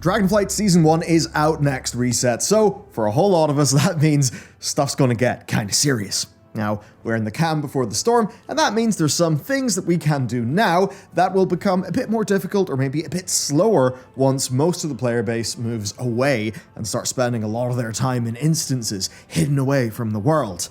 Dragonflight Season 1 is out next reset, so for a whole lot of us that means stuff's gonna get kinda serious. Now, we're in the calm before the storm, and that means there's some things that we can do now that will become a bit more difficult or maybe a bit slower once most of the player base moves away and starts spending a lot of their time in instances hidden away from the world.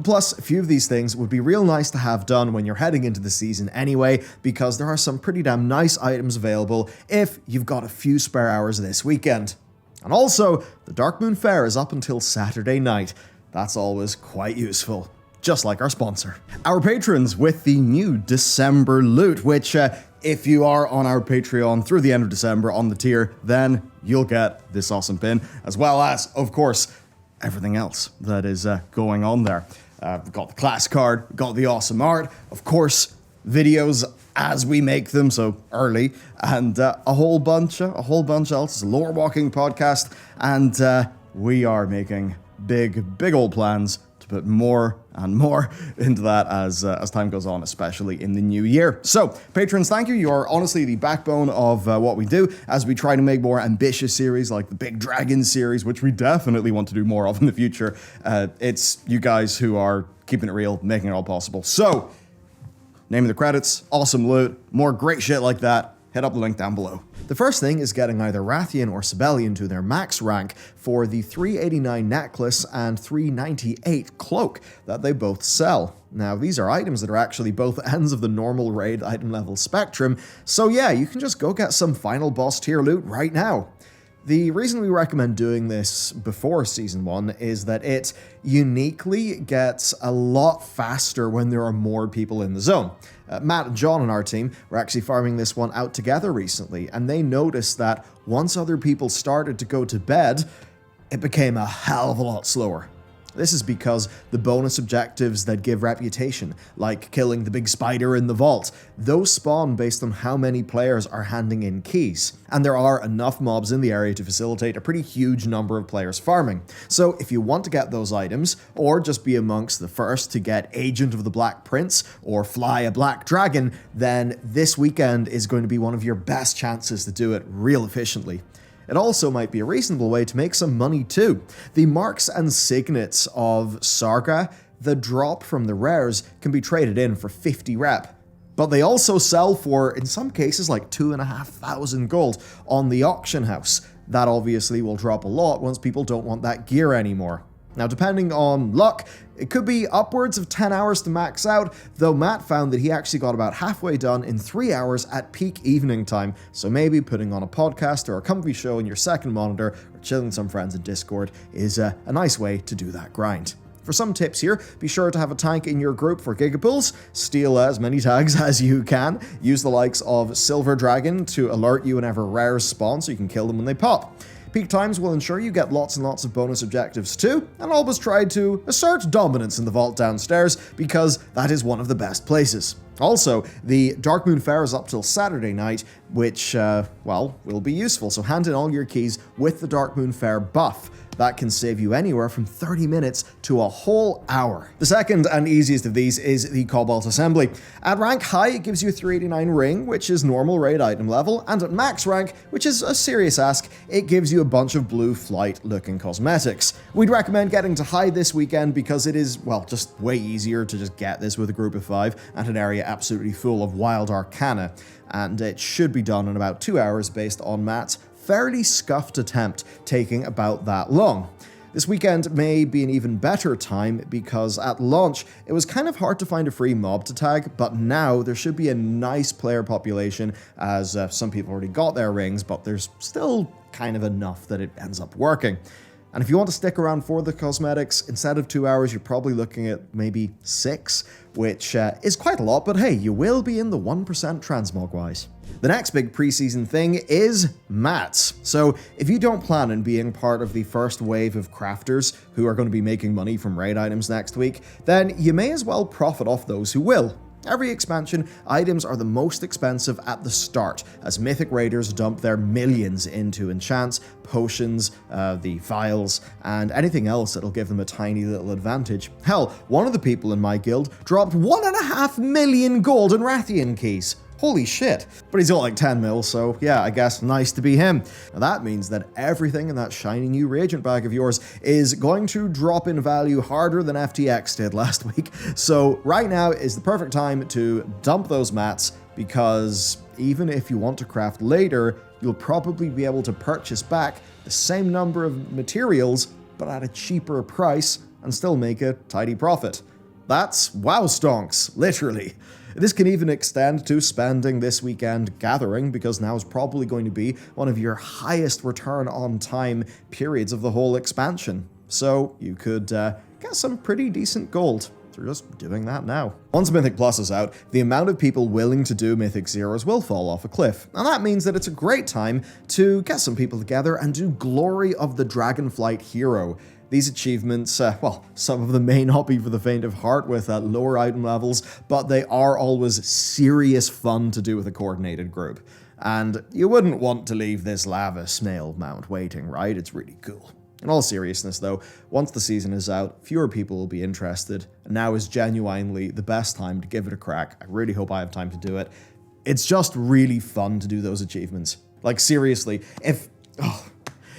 Plus, a few of these things would be real nice to have done when you're heading into the season anyway, because there are some pretty damn nice items available if you've got a few spare hours this weekend. And also, the Darkmoon Fair is up until Saturday night. That's always quite useful. Just like our sponsor. Our patrons with the new December loot, which if you are on our Patreon through the end of December on the tier, then you'll get this awesome pin, as well as, of course, everything else that is going on there. We've got the class card, we've got the awesome art, of course, videos as we make them, so early, and a whole bunch else. It's a lore walking podcast, and we are making big old plans to put more and more into that as time goes on, especially in the new year. So, patrons, thank you. You are honestly the backbone of what we do as we try to make more ambitious series like the Big Dragon series, which we definitely want to do more of in the future. It's you guys who are keeping it real, making it all possible. So, name of the credits, awesome loot, more great shit like that. Head up the link down below. The first thing is getting either Rathian or Sibelian to their max rank for the 389 necklace and 398 cloak that they both sell. Now, these are items that are actually both ends of the normal raid item level spectrum, so yeah, you can just go get some final boss tier loot right now. The reason we recommend doing this before Season 1 is that it uniquely gets a lot faster when there are more people in the zone. Matt and John on our team were actually farming this one out together recently, and they noticed that once other people started to go to bed, it became a hell of a lot slower. This is because the bonus objectives that give reputation, like killing the big spider in the vault, those spawn based on how many players are handing in keys. And there are enough mobs in the area to facilitate a pretty huge number of players farming. So if you want to get those items, or just be amongst the first to get Agent of the Black Prince, or fly a black dragon, then this weekend is going to be one of your best chances to do it real efficiently. It also might be a reasonable way to make some money too. The marks and signets of Saga, the drop from the rares, can be traded in for 50 rep. But they also sell for, in some cases, like 2,500 gold on the auction house. That obviously will drop a lot once people don't want that gear anymore. Now, depending on luck, it could be upwards of 10 hours to max out, though Matt found that he actually got about halfway done in 3 hours at peak evening time, so maybe putting on a podcast or a comfy show in your second monitor or chilling with some friends in Discord is a nice way to do that grind. For some tips here, be sure to have a tank in your group for gigapools, steal as many tags as you can, use the likes of Silver Dragon to alert you whenever rares spawn so you can kill them when they pop. Peak times will ensure you get lots and lots of bonus objectives too, and always try to assert dominance in the vault downstairs, because that is one of the best places. Also, the Darkmoon Fair is up till Saturday night, which, will be useful, so hand in all your keys with the Darkmoon Fair buff. That can save you anywhere from 30 minutes to a whole hour. The second and easiest of these is the Cobalt Assembly. At rank high, it gives you a 389 ring, which is normal raid item level, and at max rank, which is a serious ask, it gives you a bunch of blue flight looking cosmetics. We'd recommend getting to high this weekend because it is, just way easier to just get this with a group of 5 and an area absolutely full of wild arcana, and it should be done in about 2 hours based on Matt's fairly scuffed attempt taking about that long. This weekend may be an even better time because at launch it was kind of hard to find a free mob to tag, but now there should be a nice player population as some people already got their rings, but there's still kind of enough that it ends up working. And if you want to stick around for the cosmetics, instead of 2 hours, you're probably looking at maybe 6, which is quite a lot, but hey, you will be in the 1% transmog-wise. The next big preseason thing is mats. So if you don't plan on being part of the first wave of crafters who are going to be making money from raid items next week, then you may as well profit off those who will. Every expansion, items are the most expensive at the start, as Mythic Raiders dump their millions into enchants, potions, the vials, and anything else that'll give them a tiny little advantage. Hell, one of the people in my guild dropped 1.5 million gold in Rathian keys. Holy shit. But he's got like 10 mil, so yeah, I guess nice to be him. Now that means that everything in that shiny new reagent bag of yours is going to drop in value harder than FTX did last week. So right now is the perfect time to dump those mats, because even if you want to craft later, you'll probably be able to purchase back the same number of materials, but at a cheaper price, and still make a tidy profit. That's wow stonks, literally. This can even extend to spending this weekend gathering, because now is probably going to be one of your highest return on time periods of the whole expansion. So you could get some pretty decent gold through just doing that now. Once Mythic Plus is out, the amount of people willing to do Mythic Zeros will fall off a cliff, and that means that it's a great time to get some people together and do Glory of the Dragonflight Hero. These achievements, well, some of them may not be for the faint of heart with lower item levels, but they are always serious fun to do with a coordinated group. And you wouldn't want to leave this lava snail mount waiting, right? It's really cool. In all seriousness though, once the season is out, fewer people will be interested, and now is genuinely the best time to give it a crack. I really hope I have time to do it. It's just really fun to do those achievements. Like seriously,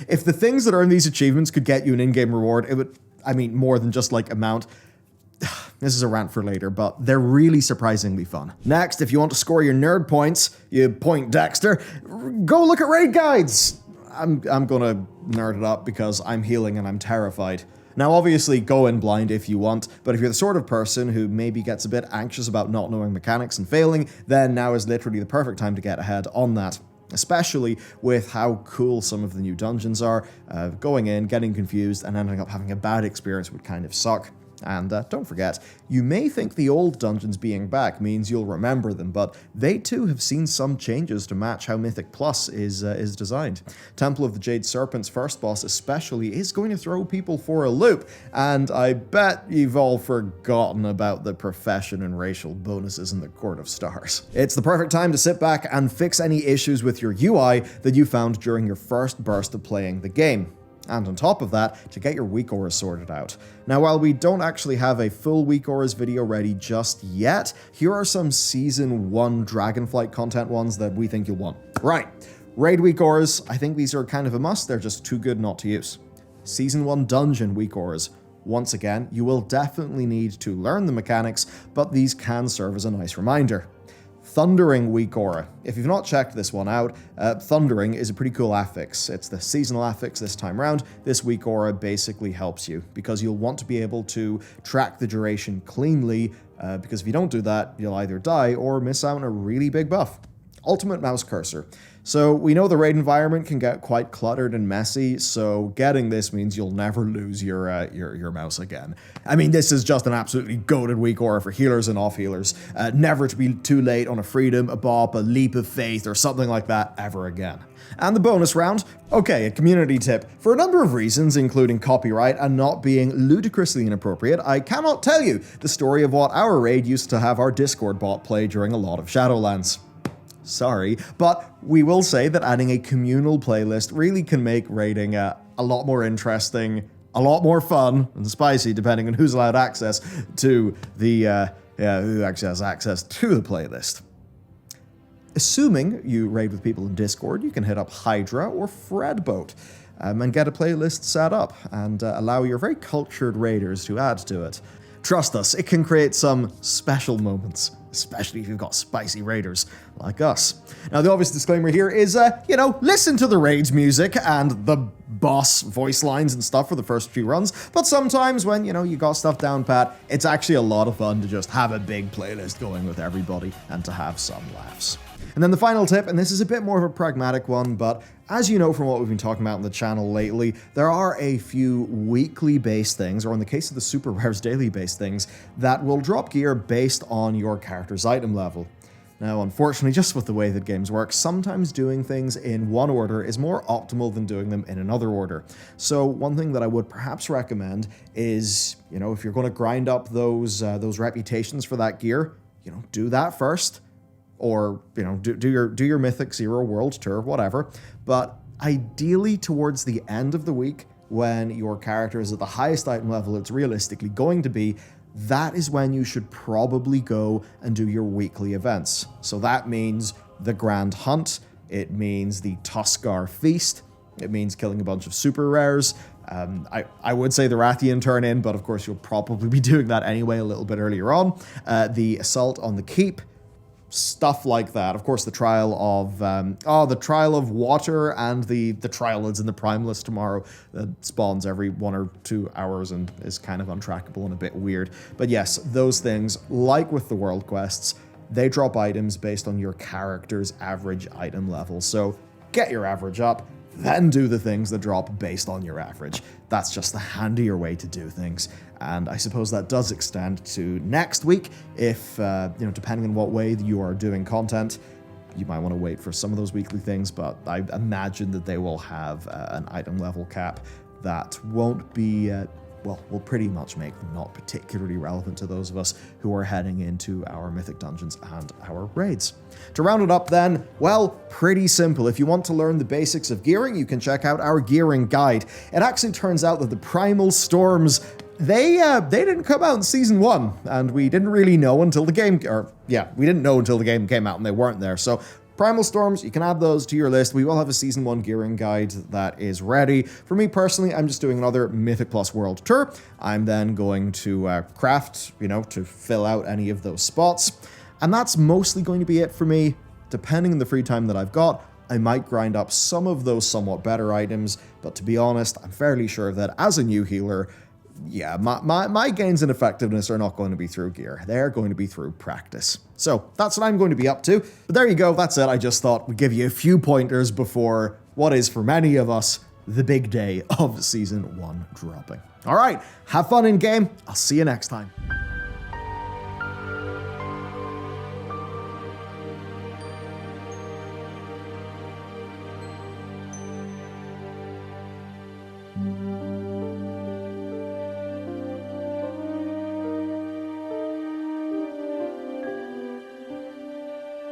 if the things that earn these achievements could get you an in-game reward, it would, I mean, more than just like amount. This is a rant for later, but they're really surprisingly fun. Next, if you want to score your nerd points, you point Dexter, go look at raid guides! I'm gonna nerd it up because I'm healing and I'm terrified. Now obviously go in blind if you want, but if you're the sort of person who maybe gets a bit anxious about not knowing mechanics and failing, then now is literally the perfect time to get ahead on that. Especially with how cool some of the new dungeons are. Going in, getting confused, and ending up having a bad experience would kind of suck. And don't forget, you may think the old dungeons being back means you'll remember them, but they too have seen some changes to match how Mythic Plus is designed. Temple of the Jade Serpent's first boss especially is going to throw people for a loop, and I bet you've all forgotten about the profession and racial bonuses in the Court of Stars. It's the perfect time to sit back and fix any issues with your UI that you found during your first burst of playing the game. And on top of that, to get your weak auras sorted out. Now, while we don't actually have a full weak auras video ready just yet, here are some Season 1 Dragonflight content ones that we think you'll want. Right, Raid weak auras, I think these are kind of a must, they're just too good not to use. Season 1 Dungeon weak auras. Once again, you will definitely need to learn the mechanics, but these can serve as a nice reminder. Thundering weak aura. If you've not checked this one out, Thundering is a pretty cool affix. It's the seasonal affix this time around. This weak aura basically helps you, because you'll want to be able to track the duration cleanly, because if you don't do that, you'll either die or miss out on a really big buff. Ultimate Mouse Cursor. So we know the raid environment can get quite cluttered and messy, so getting this means you'll never lose your mouse again. I mean, this is just an absolutely goated weak aura for healers and off-healers. Never to be too late on a freedom, a bop, a leap of faith, or something like that ever again. And the bonus round? Okay, a community tip. For a number of reasons, including copyright and not being ludicrously inappropriate, I cannot tell you the story of what our raid used to have our Discord bot play during a lot of Shadowlands. Sorry, but we will say that adding a communal playlist really can make raiding a lot more interesting, a lot more fun, and spicy, depending on who's allowed access to the, who actually has access to the playlist. Assuming you raid with people in Discord, you can hit up Hydra or Fredboat and get a playlist set up and allow your very cultured raiders to add to it. Trust us, it can create some special moments, especially if you've got spicy raiders like us. Now, the obvious disclaimer here is, listen to the raids music and the boss voice lines and stuff for the first few runs, but sometimes when, you got stuff down pat, it's actually a lot of fun to just have a big playlist going with everybody and to have some laughs. And then the final tip, and this is a bit more of a pragmatic one, but as you know from what we've been talking about on the channel lately, there are a few weekly based things, or in the case of the super rares daily based things, that will drop gear based on your character's item level. Now, unfortunately, just with the way that games work, sometimes doing things in one order is more optimal than doing them in another order. So one thing that I would perhaps recommend is, if you're going to grind up those reputations for that gear, do that first. Or, do your Mythic Zero World Tour, whatever. But ideally towards the end of the week, when your character is at the highest item level it's realistically going to be, that is when you should probably go and do your weekly events. So that means the Grand Hunt, it means the Tuskar Feast, it means killing a bunch of super rares. I would say the Rathian turn in, but of course you'll probably be doing that anyway a little bit earlier on. The Assault on the Keep, stuff like that. Of course, the Trial of Water and the Trialids in the Primalist tomorrow that spawns every 1 or 2 hours and is kind of untrackable and a bit weird. But yes, those things, like with the world quests, they drop items based on your character's average item level. So get your average up, then do the things that drop based on your average. That's just the handier way to do things. And I suppose that does extend to next week if, depending on what way you are doing content, you might want to wait for some of those weekly things, but I imagine that they will have an item level cap that won't be, will pretty much make them not particularly relevant to those of us who are heading into our Mythic Dungeons and our raids. To round it up then, well, pretty simple. If you want to learn the basics of gearing, you can check out our gearing guide. It actually turns out that the Primal Storms, they didn't come out in Season 1, and we didn't really know until the game, we didn't know until the game came out and they weren't there. So Primal Storms, you can add those to your list. We will have a Season 1 gearing guide that is ready. For me personally, I'm just doing another Mythic Plus World Tour. I'm then going to craft, to fill out any of those spots. And that's mostly going to be it for me. Depending on the free time that I've got, I might grind up some of those somewhat better items. But to be honest, I'm fairly sure that as a new healer, yeah, my gains in effectiveness are not going to be through gear. They're going to be through practice. So that's what I'm going to be up to. But there you go, that's it. I just thought we'd give you a few pointers before what is, for many of us, the big day of Season 1 dropping. All right, have fun in game. I'll see you next time.